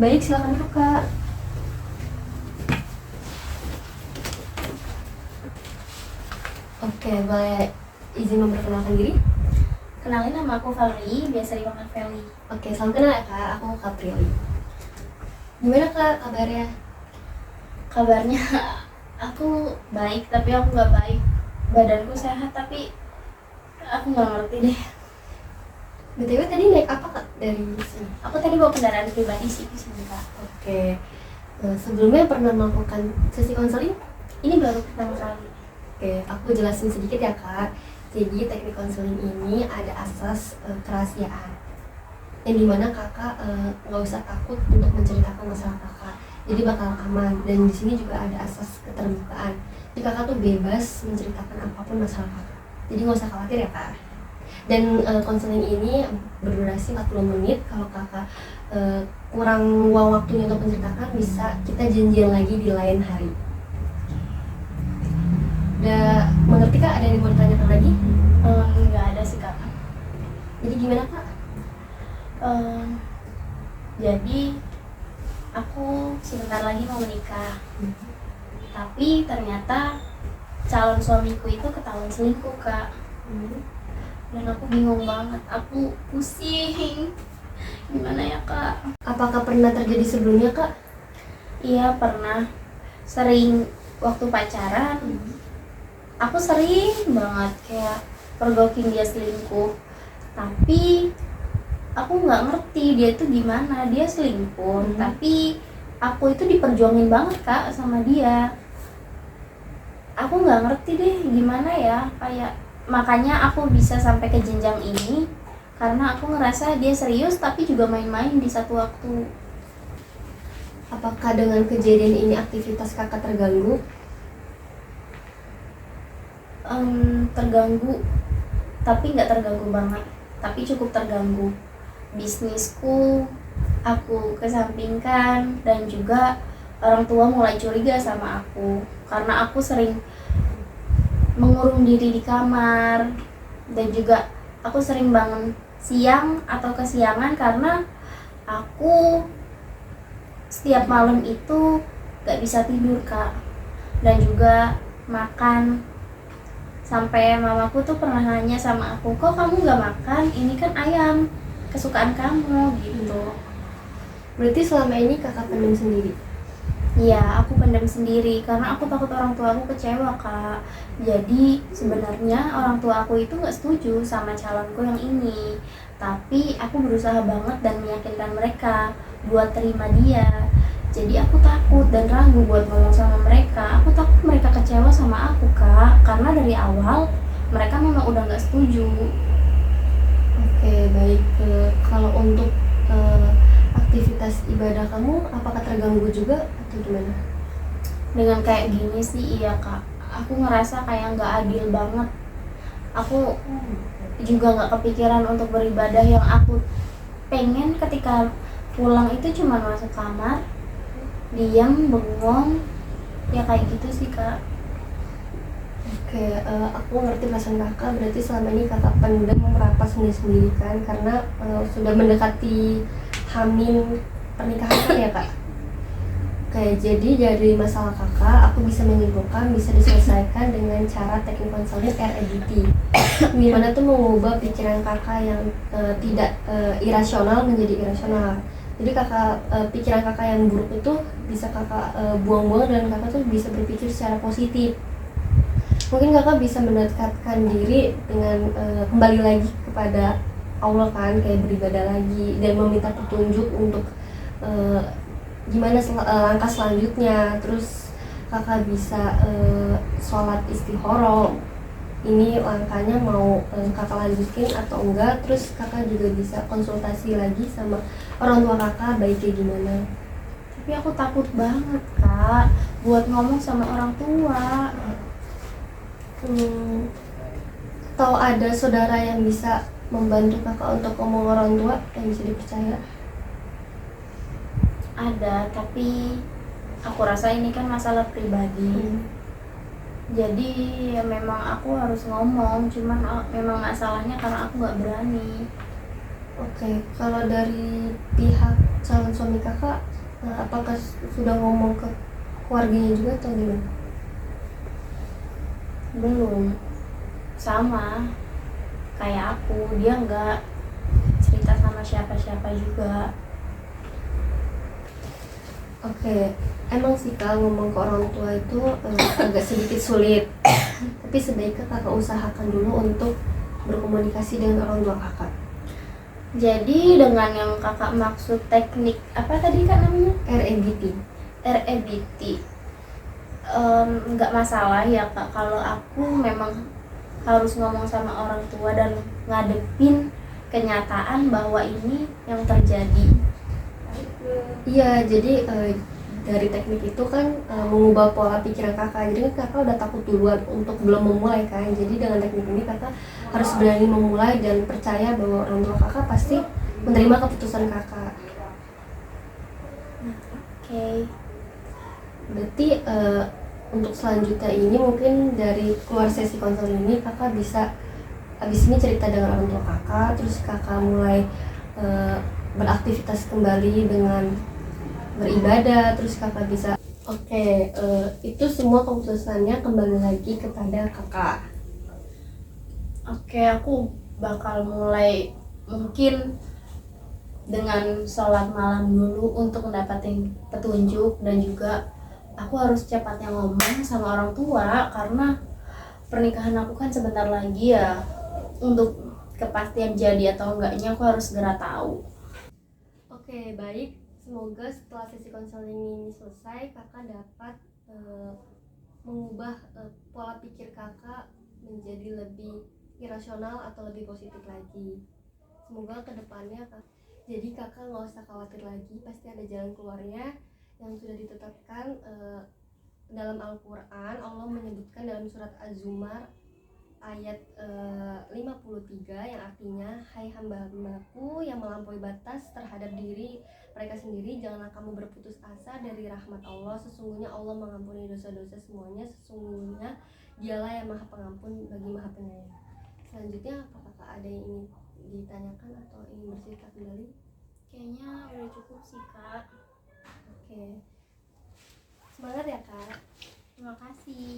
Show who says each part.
Speaker 1: Baik, silakan duduk Kak. Oke, boleh izin memperkenalkan diri?
Speaker 2: Kenalin, nama aku Valerie, biasa dipanggil Feli.
Speaker 1: Oke, salam kenal ya Kak, aku Kak Prilly. Gimana Kak kabarnya?
Speaker 2: Kabarnya aku baik, tapi aku nggak baik. Badanku sehat, tapi aku nggak ngerti deh.
Speaker 1: BTW tadi naik apa Kak dari sini?
Speaker 2: Aku tadi bawa kendaraan pribadi sih ke sini, Kak.
Speaker 1: Oke, sebelumnya pernah melakukan sesi konseling?
Speaker 2: Ini baru pertama kali.
Speaker 1: Oke, aku jelasin sedikit ya Kak. Jadi teknik konseling ini ada asas kerahasiaan, yang dimana kakak nggak usah takut untuk menceritakan masalah kakak, jadi bakal aman. Dan di sini juga ada asas keterbukaan, jadi kakak tuh bebas menceritakan apapun masalah kakak, jadi nggak usah khawatir ya Kak. Dan konseling ini berdurasi 40 menit. Kalau kakak kurang luang waktunya untuk menceritakan, bisa kita janjian lagi di lain hari. Udah mengerti Kak? Ada yang mau ditanyakan lagi?
Speaker 2: Nggak ada sih, Kak.
Speaker 1: Jadi gimana Kak?
Speaker 2: Jadi aku sebentar lagi mau menikah, tapi ternyata calon suamiku itu ketahuan selingkuh, Kak. Dan aku bingung banget, aku pusing. Gimana ya, Kak?
Speaker 1: Apakah pernah terjadi sebelumnya Kak?
Speaker 2: Iya, pernah. Sering waktu pacaran, aku sering banget kayak pergokin dia selingkuh. Tapi aku nggak ngerti dia itu gimana, dia selingkuh. Tapi aku itu diperjuangin banget, Kak, sama dia. Aku nggak ngerti deh gimana ya, kayak makanya aku bisa sampai ke jenjang ini karena aku ngerasa dia serius tapi juga main-main di satu waktu.
Speaker 1: Apakah dengan kejadian ini aktivitas kakak terganggu?
Speaker 2: Terganggu, tapi nggak terganggu banget, tapi cukup terganggu. Bisnisku aku kesampingkan, dan juga orang tua mulai curiga sama aku karena aku sering mengurung diri di kamar, dan juga aku sering bangun siang atau kesiangan karena aku setiap malam itu gak bisa tidur, Kak. Dan juga makan, sampai mamaku tuh pernah nanya sama aku, kok kamu gak makan, ini kan ayam kesukaan kamu gitu.
Speaker 1: Berarti selama ini kakak pendam sendiri?
Speaker 2: Iya, aku pendam sendiri karena aku takut orang tua aku kecewa, Kak. Jadi sebenarnya orang tua aku itu nggak setuju sama calonku yang ini, tapi aku berusaha banget dan meyakinkan mereka buat terima dia. Jadi aku takut dan ragu buat ngomong sama mereka. Aku takut mereka kecewa sama aku, Kak, karena dari awal mereka memang udah nggak setuju.
Speaker 1: Oke, baik. Kalau untuk aktivitas ibadah kamu, apakah terganggu juga atau gimana?
Speaker 2: Dengan kayak gini sih iya, Kak, aku ngerasa kayak nggak adil banget. Aku juga nggak kepikiran untuk beribadah. Yang aku pengen ketika pulang itu cuma masuk kamar, diam, bengong, ya kayak gitu sih, Kak.
Speaker 1: Oke, aku ngerti perasaan kakak. Berarti selama ini kakak pendam merapat sendiri-sendiri kan, karena sudah mendekati hamil pernikahan kan ya Kak? Oke, jadi dari masalah kakak, aku bisa menyimpulkan bisa diselesaikan dengan cara teknik konseling REBT, dimana tuh mengubah pikiran kakak yang tidak irasional menjadi irasional. Jadi kakak, pikiran kakak yang buruk itu bisa kakak buang-buang, dan kakak tuh bisa berpikir secara positif. Mungkin kakak bisa mendekatkan diri dengan kembali lagi kepada Allah kan, kayak beribadah lagi dan meminta petunjuk untuk gimana langkah selanjutnya. Terus kakak bisa sholat istikharah, ini langkahnya mau kakak lanjutin atau enggak. Terus kakak juga bisa konsultasi lagi sama orang tua kakak baiknya gimana.
Speaker 2: Tapi aku takut banget, Kak, buat ngomong sama orang tua.
Speaker 1: Atau ada saudara yang bisa membantu kakak untuk ngomong orang tua yang bisa dipercaya?
Speaker 2: Ada, tapi aku rasa ini kan masalah pribadi. Jadi ya memang aku harus ngomong, cuman memang masalahnya karena aku nggak berani.
Speaker 1: Oke, kalau dari pihak calon suami kakak apakah sudah ngomong ke keluarganya juga atau gimana?
Speaker 2: Belum, sama kayak aku, dia nggak cerita sama siapa-siapa juga.
Speaker 1: Oke, emang sih kak ngomong ke orang tua itu agak sedikit sulit. Tapi sebaiknya kakak usahakan dulu untuk berkomunikasi dengan orang tua kakak.
Speaker 2: Jadi dengan yang kakak maksud teknik apa tadi kak namanya?
Speaker 1: REBT.
Speaker 2: REBT, nggak masalah ya kak kalau aku memang harus ngomong sama orang tua dan ngadepin kenyataan bahwa ini yang terjadi.
Speaker 1: Iya, jadi dari teknik itu kan mengubah pola pikiran kakak. Jadi kan kakak udah takut duluan untuk belum memulai kan. Jadi dengan teknik ini kakak harus berani memulai dan percaya bahwa orang tua kakak pasti menerima keputusan kakak.
Speaker 2: Oke.
Speaker 1: Berarti untuk selanjutnya ini mungkin dari keluar sesi konseling ini kakak bisa habis ini cerita dengan orang tua kakak, terus kakak mulai beraktivitas kembali dengan beribadah, terus kakak bisa itu semua keputusannya kembali lagi kepada kakak.
Speaker 2: Oke, aku bakal mulai mungkin dengan sholat malam dulu untuk mendapatkan petunjuk, dan juga aku harus cepatnya ngomong sama orang tua karena pernikahan aku kan sebentar lagi ya. Untuk kepastian jadi atau enggaknya aku harus segera tahu.
Speaker 1: Oke, baik. Semoga setelah sesi konseling ini selesai, kakak dapat mengubah pola pikir kakak menjadi lebih irasional atau lebih positif lagi. Semoga kedepannya jadi kakak nggak usah khawatir lagi, pasti ada jalan keluarnya yang sudah ditetapkan dalam Al-Quran. Allah menyebutkan dalam surat Az-Zumar ayat 53 yang artinya, hai hamba-hambaku yang melampaui batas terhadap diri mereka sendiri, janganlah kamu berputus asa dari rahmat Allah. Sesungguhnya Allah mengampuni dosa-dosa semuanya, sesungguhnya dialah yang maha pengampun bagi maha penyayang. Selanjutnya apakah ada yang ingin ditanyakan atau ingin bercerita kembali?
Speaker 2: Kayaknya udah cukup sih kak.
Speaker 1: Oke, semangat ya kak.
Speaker 2: Terima kasih.